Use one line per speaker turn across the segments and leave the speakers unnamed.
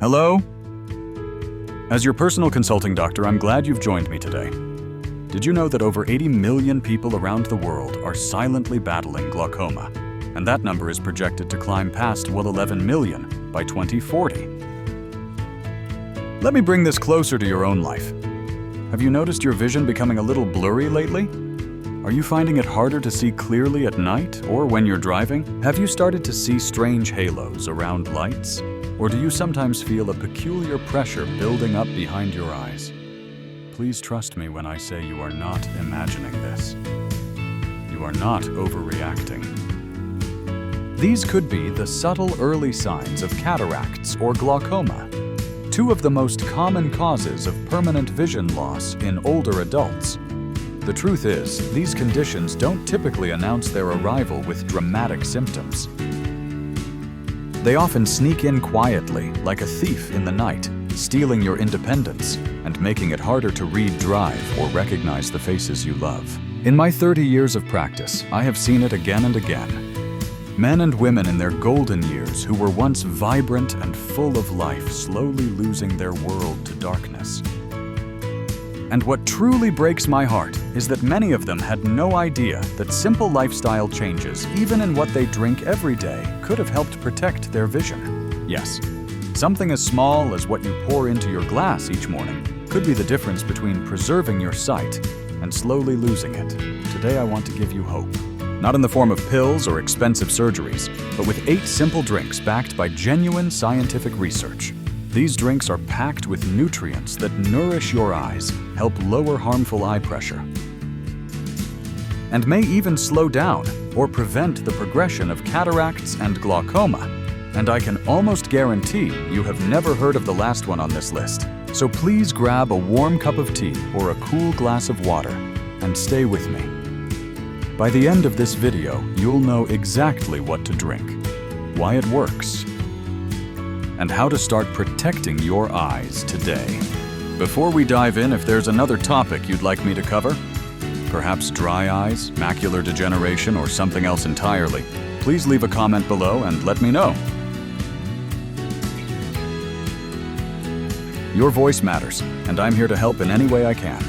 Hello? As your personal consulting doctor, I'm glad you've joined me today. Did you know that over 80 million people around the world are silently battling glaucoma? And that number is projected to climb past 11 million by 2040. Let me bring this closer to your own life. Have you noticed your vision becoming a little blurry lately? Are you finding it harder to see clearly at night or when you're driving? Have you started to see strange halos around lights? Or do you sometimes feel a peculiar pressure building up behind your eyes? Please trust me when I say you are not imagining this. You are not overreacting. These could be the subtle early signs of cataracts or glaucoma, two of the most common causes of permanent vision loss in older adults. The truth is, these conditions don't typically announce their arrival with dramatic symptoms. They often sneak in quietly, like a thief in the night, stealing your independence and making it harder to read, drive, or recognize the faces you love. In my 30 years of practice, I have seen it again and again. Men and women in their golden years who were once vibrant and full of life slowly losing their world to darkness. And what truly breaks my heart is that many of them had no idea that simple lifestyle changes, even in what they drink every day, could have helped protect their vision. Yes, something as small as what you pour into your glass each morning could be the difference between preserving your sight and slowly losing it. Today I want to give you hope. Not in the form of pills or expensive surgeries, but with 8 simple drinks backed by genuine scientific research. These drinks are packed with nutrients that nourish your eyes, help lower harmful eye pressure, and may even slow down or prevent the progression of cataracts and glaucoma. And I can almost guarantee you have never heard of the last one on this list. So please grab a warm cup of tea or a cool glass of water and stay with me. By the end of this video, you'll know exactly what to drink, why it works, and how to start protecting your eyes today. Before we dive in, if there's another topic you'd like me to cover, perhaps dry eyes, macular degeneration, or something else entirely, please leave a comment below and let me know. Your voice matters, and I'm here to help in any way I can.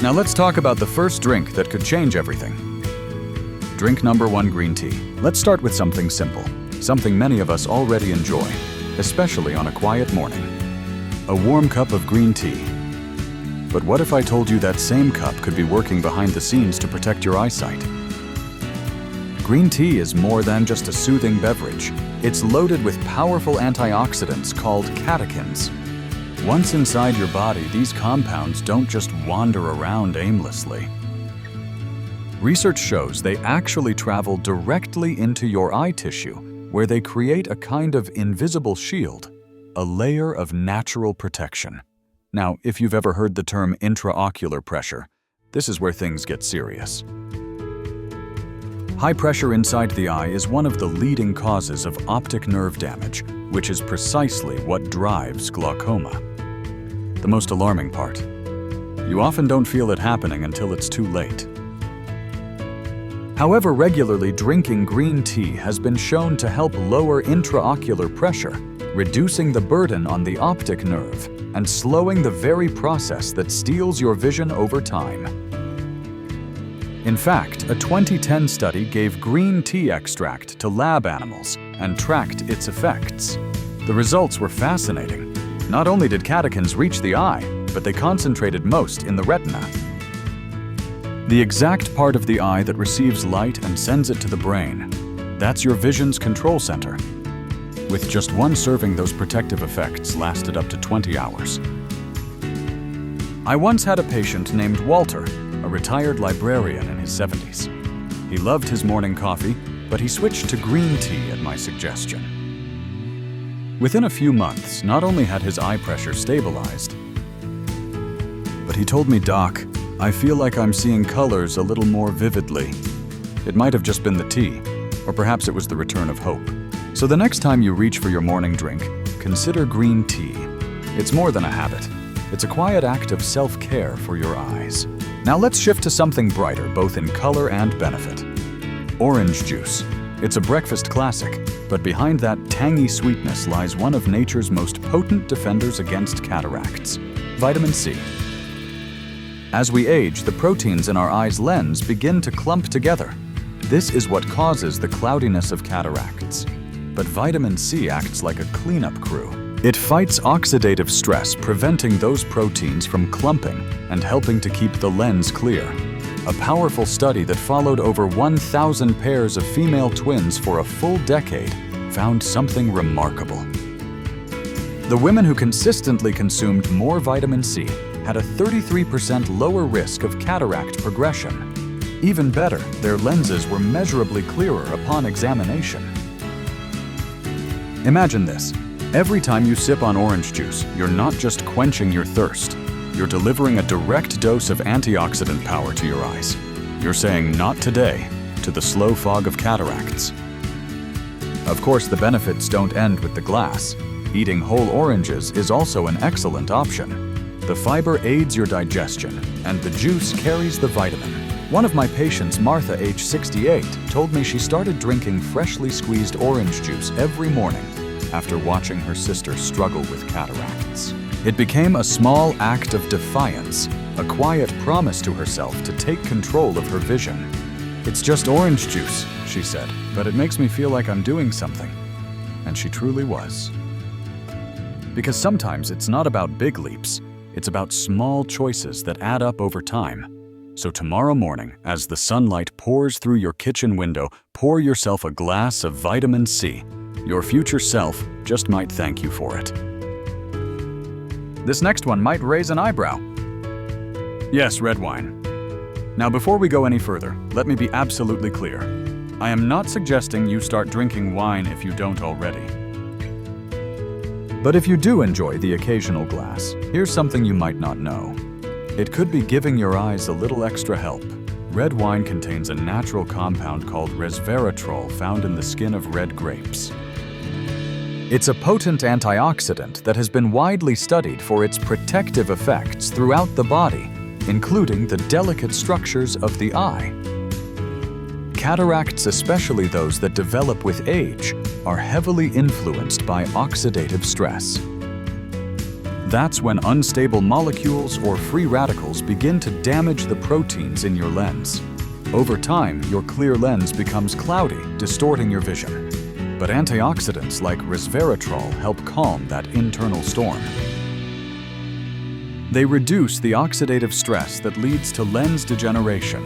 Now let's talk about the first drink that could change everything. Drink number 1, green tea. Let's start with something simple, something many of us already enjoy, especially on a quiet morning. A warm cup of green tea. But what if I told you that same cup could be working behind the scenes to protect your eyesight? Green tea is more than just a soothing beverage. It's loaded with powerful antioxidants called catechins. Once inside your body, these compounds don't just wander around aimlessly. Research shows they actually travel directly into your eye tissue, where they create a kind of invisible shield, a layer of natural protection. Now, if you've ever heard the term intraocular pressure, this is where things get serious. High pressure inside the eye is one of the leading causes of optic nerve damage, which is precisely what drives glaucoma. The most alarming part, you often don't feel it happening until it's too late. However, regularly drinking green tea has been shown to help lower intraocular pressure, reducing the burden on the optic nerve and slowing the very process that steals your vision over time. In fact, a 2010 study gave green tea extract to lab animals and tracked its effects. The results were fascinating. Not only did catechins reach the eye, but they concentrated most in the retina, the exact part of the eye that receives light and sends it to the brain. That's your vision's control center. With just one serving, those protective effects lasted up to 20 hours. I once had a patient named Walter, a retired librarian in his 70s. He loved his morning coffee, but he switched to green tea at my suggestion. Within a few months, not only had his eye pressure stabilized, but he told me, "Doc, I feel like I'm seeing colors a little more vividly." It might have just been the tea, or perhaps it was the return of hope. So the next time you reach for your morning drink, consider green tea. It's more than a habit. It's a quiet act of self-care for your eyes. Now let's shift to something brighter, both in color and benefit. Orange juice. It's a breakfast classic, but behind that tangy sweetness lies one of nature's most potent defenders against cataracts: vitamin C. As we age, the proteins in our eye's lens begin to clump together. This is what causes the cloudiness of cataracts. But vitamin C acts like a cleanup crew. It fights oxidative stress, preventing those proteins from clumping and helping to keep the lens clear. A powerful study that followed over 1,000 pairs of female twins for a full decade found something remarkable. The women who consistently consumed more vitamin C had a 33% lower risk of cataract progression. Even better, their lenses were measurably clearer upon examination. Imagine this. Every time you sip on orange juice, you're not just quenching your thirst. You're delivering a direct dose of antioxidant power to your eyes. You're saying "not today" to the slow fog of cataracts. Of course, the benefits don't end with the glass. Eating whole oranges is also an excellent option. The fiber aids your digestion, and the juice carries the vitamin. One of my patients, Martha, age 68, told me she started drinking freshly squeezed orange juice every morning after watching her sister struggle with cataracts. It became a small act of defiance, a quiet promise to herself to take control of her vision. "It's just orange juice," she said, "but it makes me feel like I'm doing something." And she truly was. Because sometimes it's not about big leaps, it's about small choices that add up over time. So tomorrow morning, as the sunlight pours through your kitchen window, pour yourself a glass of vitamin C. Your future self just might thank you for it. This next one might raise an eyebrow. Yes, red wine. Now, before we go any further, let me be absolutely clear. I am not suggesting you start drinking wine if you don't already. But if you do enjoy the occasional glass, here's something you might not know. It could be giving your eyes a little extra help. Red wine contains a natural compound called resveratrol found in the skin of red grapes. It's a potent antioxidant that has been widely studied for its protective effects throughout the body, including the delicate structures of the eye. Cataracts, especially those that develop with age, are heavily influenced by oxidative stress. That's when unstable molecules or free radicals begin to damage the proteins in your lens. Over time, your clear lens becomes cloudy, distorting your vision. But antioxidants like resveratrol help calm that internal storm. They reduce the oxidative stress that leads to lens degeneration.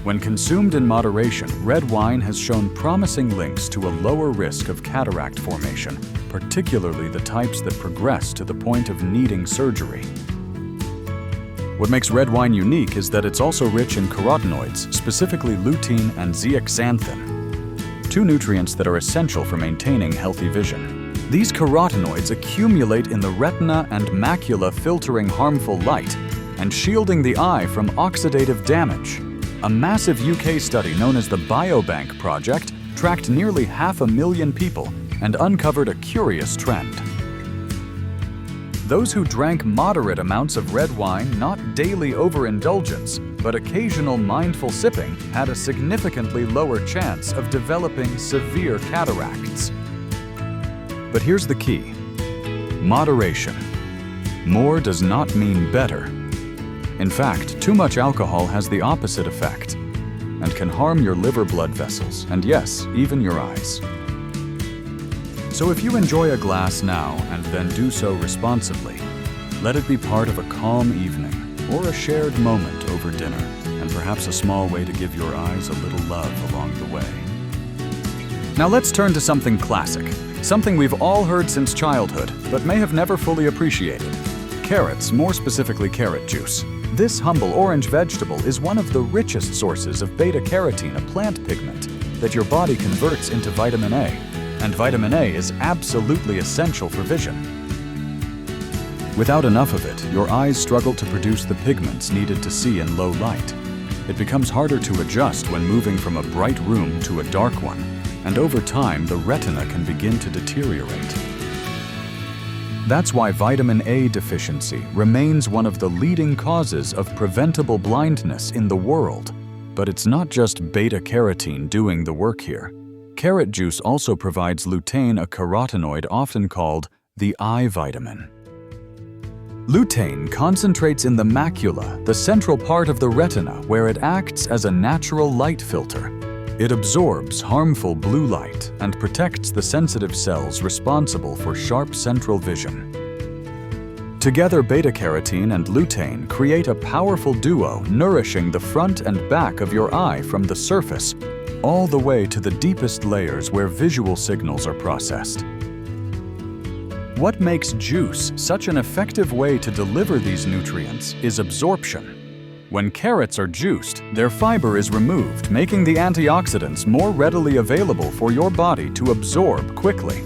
When consumed in moderation, red wine has shown promising links to a lower risk of cataract formation, particularly the types that progress to the point of needing surgery. What makes red wine unique is that it's also rich in carotenoids, specifically lutein and zeaxanthin, two nutrients that are essential for maintaining healthy vision. These carotenoids accumulate in the retina and macula, filtering harmful light and shielding the eye from oxidative damage. A massive UK study known as the Biobank Project tracked nearly 500,000 people and uncovered a curious trend. Those who drank moderate amounts of red wine, not daily overindulgence, but occasional mindful sipping, had a significantly lower chance of developing severe cataracts. But here's the key: moderation. More does not mean better. In fact, too much alcohol has the opposite effect and can harm your liver blood vessels, and yes, even your eyes. So if you enjoy a glass now and then do so responsibly, let it be part of a calm evening or a shared moment over dinner, and perhaps a small way to give your eyes a little love along the way. Now let's turn to something classic, something we've all heard since childhood, but may have never fully appreciated. Carrots, more specifically carrot juice. This humble orange vegetable is one of the richest sources of beta-carotene, a plant pigment that your body converts into vitamin A. And vitamin A is absolutely essential for vision. Without enough of it, your eyes struggle to produce the pigments needed to see in low light. It becomes harder to adjust when moving from a bright room to a dark one, and over time, the retina can begin to deteriorate. That's why vitamin A deficiency remains one of the leading causes of preventable blindness in the world. But it's not just beta-carotene doing the work here. Carrot juice also provides lutein, a carotenoid often called the eye vitamin. Lutein concentrates in the macula, the central part of the retina, where it acts as a natural light filter. It absorbs harmful blue light and protects the sensitive cells responsible for sharp central vision. Together, beta-carotene and lutein create a powerful duo, nourishing the front and back of your eye from the surface all the way to the deepest layers where visual signals are processed. What makes juice such an effective way to deliver these nutrients is absorption. When carrots are juiced, their fiber is removed, making the antioxidants more readily available for your body to absorb quickly.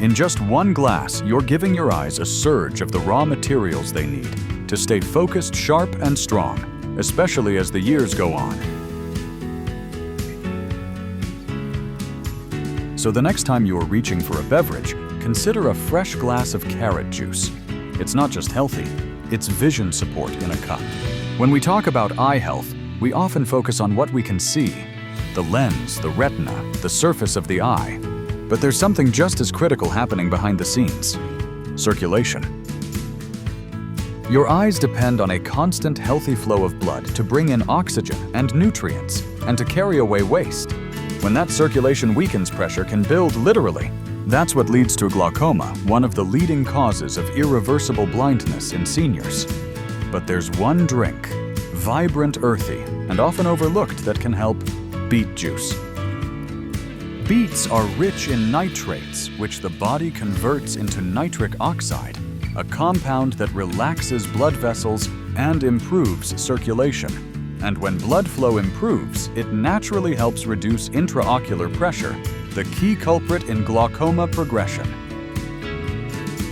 In just one glass, you're giving your eyes a surge of the raw materials they need to stay focused, sharp, and strong, especially as the years go on. So the next time you are reaching for a beverage, consider a fresh glass of carrot juice. It's not just healthy, it's vision support in a cup. When we talk about eye health, we often focus on what we can see, the lens, the retina, the surface of the eye. But there's something just as critical happening behind the scenes: circulation. Your eyes depend on a constant healthy flow of blood to bring in oxygen and nutrients and to carry away waste. When that circulation weakens, pressure can build literally. That's what leads to glaucoma, one of the leading causes of irreversible blindness in seniors. But there's one drink, vibrant, earthy, and often overlooked, that can help: beet juice. Beets are rich in nitrates, which the body converts into nitric oxide, a compound that relaxes blood vessels and improves circulation. And when blood flow improves, it naturally helps reduce intraocular pressure, the key culprit in glaucoma progression.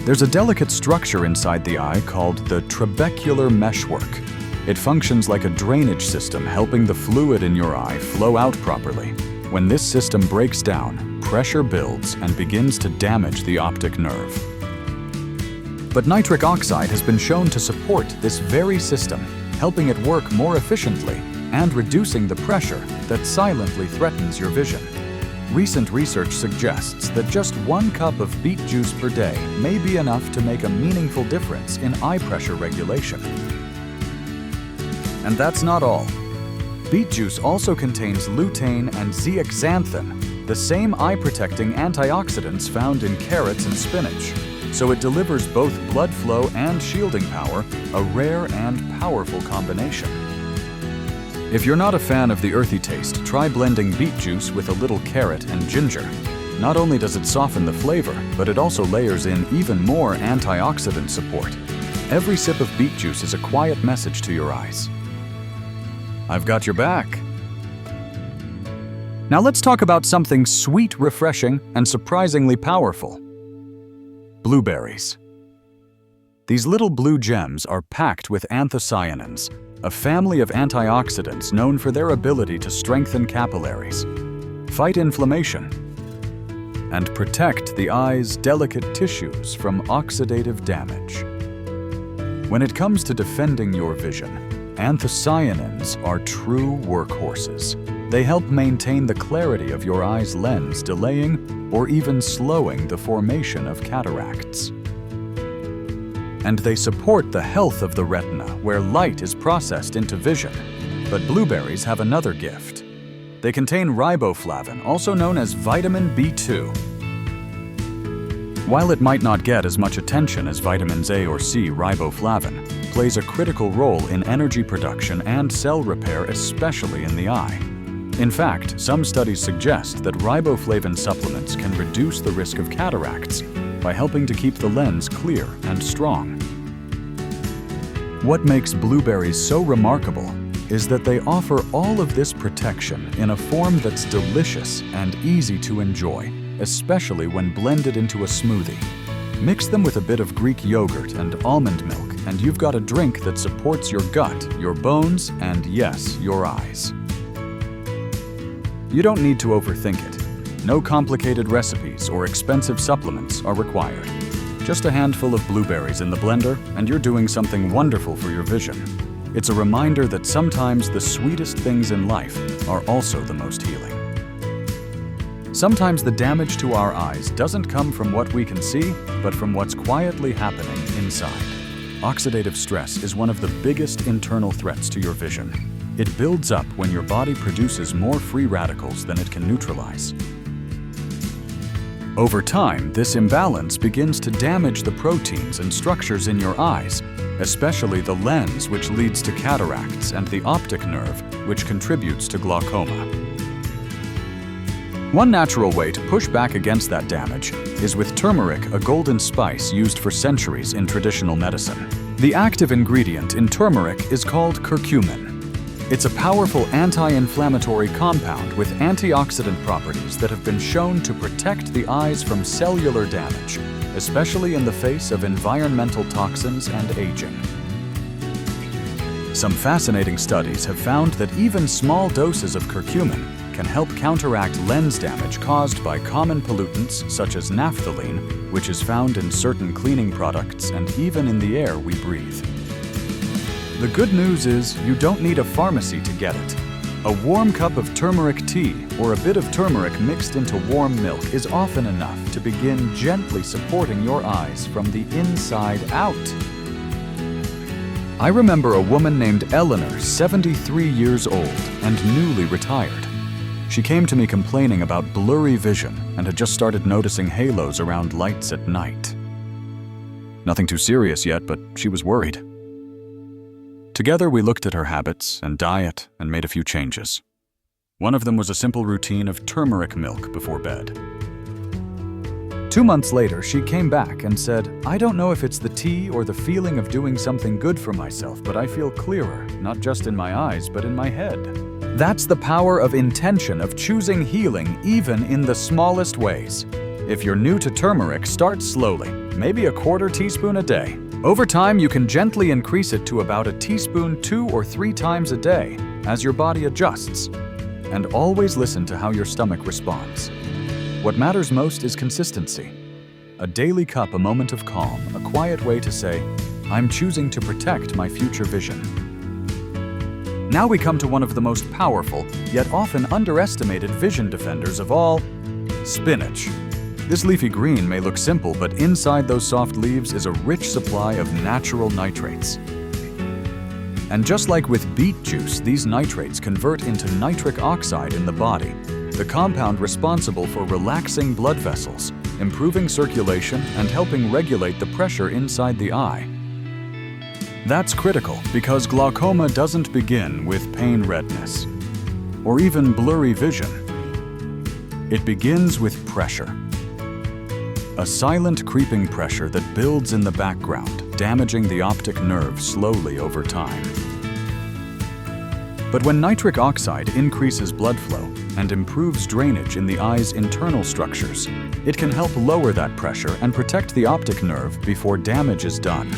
There's a delicate structure inside the eye called the trabecular meshwork. It functions like a drainage system, helping the fluid in your eye flow out properly. When this system breaks down, pressure builds and begins to damage the optic nerve. But nitric oxide has been shown to support this very system, helping it work more efficiently and reducing the pressure that silently threatens your vision. Recent research suggests that just 1 cup of beet juice per day may be enough to make a meaningful difference in eye pressure regulation. And that's not all. Beet juice also contains lutein and zeaxanthin, the same eye-protecting antioxidants found in carrots and spinach. So it delivers both blood flow and shielding power, a rare and powerful combination. If you're not a fan of the earthy taste, try blending beet juice with a little carrot and ginger. Not only does it soften the flavor, but it also layers in even more antioxidant support. Every sip of beet juice is a quiet message to your eyes: I've got your back. Now let's talk about something sweet, refreshing, and surprisingly powerful: blueberries. These little blue gems are packed with anthocyanins, a family of antioxidants known for their ability to strengthen capillaries, fight inflammation, and protect the eye's delicate tissues from oxidative damage. When it comes to defending your vision, anthocyanins are true workhorses. They help maintain the clarity of your eye's lens, delaying or even slowing the formation of cataracts. And they support the health of the retina, where light is processed into vision. But blueberries have another gift. They contain riboflavin, also known as vitamin B2. While it might not get as much attention as vitamins A or C, riboflavin plays a critical role in energy production and cell repair, especially in the eye. In fact, some studies suggest that riboflavin supplements can reduce the risk of cataracts by helping to keep the lens clear and strong. What makes blueberries so remarkable is that they offer all of this protection in a form that's delicious and easy to enjoy, especially when blended into a smoothie. Mix them with a bit of Greek yogurt and almond milk, and you've got a drink that supports your gut, your bones, and yes, your eyes. You don't need to overthink it. No complicated recipes or expensive supplements are required. Just a handful of blueberries in the blender, and you're doing something wonderful for your vision. It's a reminder that sometimes the sweetest things in life are also the most healing. Sometimes the damage to our eyes doesn't come from what we can see, but from what's quietly happening inside. Oxidative stress is one of the biggest internal threats to your vision. It builds up when your body produces more free radicals than it can neutralize. Over time, this imbalance begins to damage the proteins and structures in your eyes, especially the lens, which leads to cataracts, and the optic nerve, which contributes to glaucoma. One natural way to push back against that damage is with turmeric, a golden spice used for centuries in traditional medicine. The active ingredient in turmeric is called curcumin. It's a powerful anti-inflammatory compound with antioxidant properties that have been shown to protect the eyes from cellular damage, especially in the face of environmental toxins and aging. Some fascinating studies have found that even small doses of curcumin can help counteract lens damage caused by common pollutants such as naphthalene, which is found in certain cleaning products and even in the air we breathe. The good news is you don't need a pharmacy to get it. A warm cup of turmeric tea or a bit of turmeric mixed into warm milk is often enough to begin gently supporting your eyes from the inside out. I remember a woman named Eleanor, 73 years old and newly retired. She came to me complaining about blurry vision and had just started noticing halos around lights at night. Nothing too serious yet, but she was worried. Together, we looked at her habits and diet and made a few changes. One of them was a simple routine of turmeric milk before bed. 2 months later, she came back and said, "I don't know if it's the tea or the feeling of doing something good for myself, but I feel clearer, not just in my eyes, but in my head." That's the power of intention, of choosing healing even in the smallest ways. If you're new to turmeric, start slowly, maybe a quarter teaspoon a day. Over time, you can gently increase it to about a teaspoon 2 or 3 times a day as your body adjusts. And always listen to how your stomach responds. What matters most is consistency. A daily cup, a moment of calm, a quiet way to say, "I'm choosing to protect my future vision." Now we come to one of the most powerful, yet often underestimated vision defenders of all, spinach. This leafy green may look simple, but inside those soft leaves is a rich supply of natural nitrates. And just like with beet juice, these nitrates convert into nitric oxide in the body, the compound responsible for relaxing blood vessels, improving circulation, and helping regulate the pressure inside the eye. That's critical because glaucoma doesn't begin with pain redness or even blurry vision. It begins with pressure. A silent creeping pressure that builds in the background, damaging the optic nerve slowly over time. But when nitric oxide increases blood flow and improves drainage in the eye's internal structures, it can help lower that pressure and protect the optic nerve before damage is done.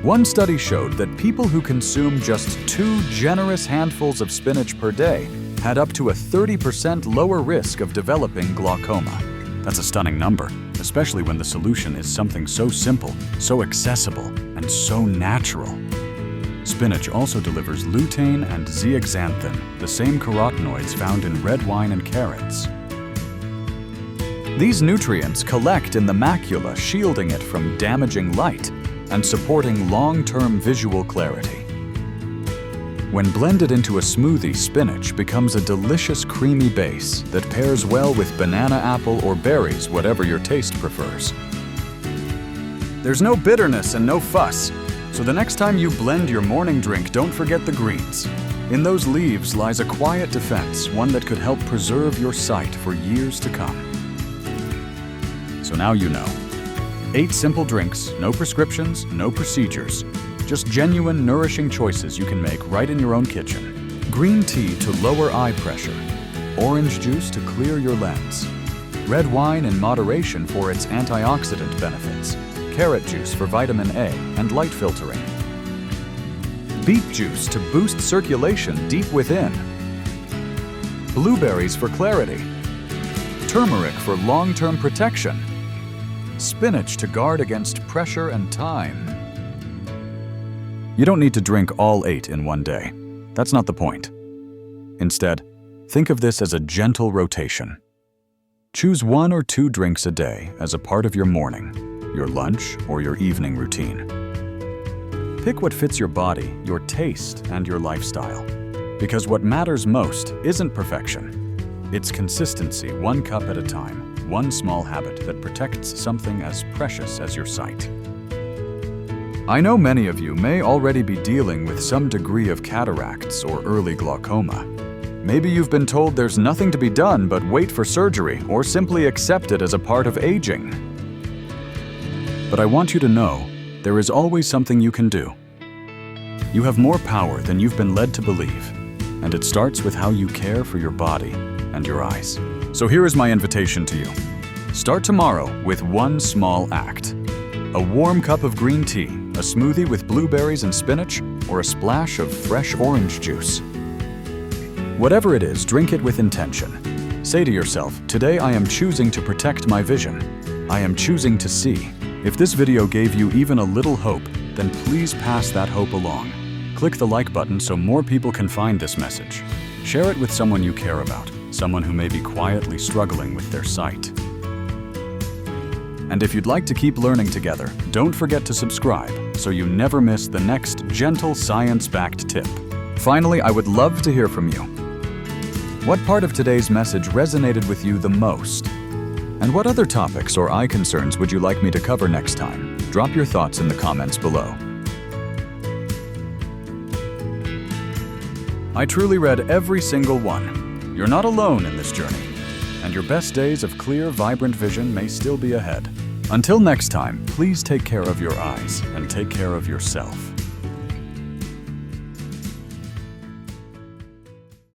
One study showed that people who consume just 2 generous handfuls of spinach per day had up to a 30% lower risk of developing glaucoma. That's a stunning number, especially when the solution is something so simple, so accessible, and so natural. Spinach also delivers lutein and zeaxanthin, the same carotenoids found in red wine and carrots. These nutrients collect in the macula, shielding it from damaging light and supporting long-term visual clarity. When blended into a smoothie, spinach becomes a delicious creamy base that pairs well with banana, apple, or berries, whatever your taste prefers. There's no bitterness and no fuss, so the next time you blend your morning drink, don't forget the greens. In those leaves lies a quiet defense, one that could help preserve your sight for years to come. So now you know. 8 simple drinks, no prescriptions, no procedures. Just genuine, nourishing choices you can make right in your own kitchen. Green tea to lower eye pressure. Orange juice to clear your lens. Red wine in moderation for its antioxidant benefits. Carrot juice for vitamin A and light filtering. Beet juice to boost circulation deep within. Blueberries for clarity. Turmeric for long-term protection. Spinach to guard against pressure and time. You don't need to drink all 8 in one day. That's not the point. Instead, Think of this as a gentle rotation. Choose 1 or 2 drinks a day as a part of your morning, your lunch, or your evening routine. Pick what fits your body, your taste, and your lifestyle. Because what matters most isn't perfection. It's consistency, 1 cup at a time, 1 small habit that protects something as precious as your sight. I know many of you may already be dealing with some degree of cataracts or early glaucoma. Maybe you've been told there's nothing to be done but wait for surgery or simply accept it as a part of aging. But I want you to know, there is always something you can do. You have more power than you've been led to believe, and it starts with how you care for your body and your eyes. So here is my invitation to you. Start tomorrow with 1 small act. A warm cup of green tea, a smoothie with blueberries and spinach, or a splash of fresh orange juice. Whatever it is, drink it with intention. Say to yourself, today I am choosing to protect my vision. I am choosing to see. If this video gave you even a little hope, then please pass that hope along. Click the like button so more people can find this message. Share it with someone you care about, someone who may be quietly struggling with their sight. And if you'd like to keep learning together, don't forget to subscribe so you never miss the next gentle science-backed tip. Finally, I would love to hear from you. What part of today's message resonated with you the most? And what other topics or eye concerns would you like me to cover next time? Drop your thoughts in the comments below. I truly read every single one. You're not alone in this journey, and your best days of clear, vibrant vision may still be ahead. Until next time, please take care of your eyes and take care of yourself.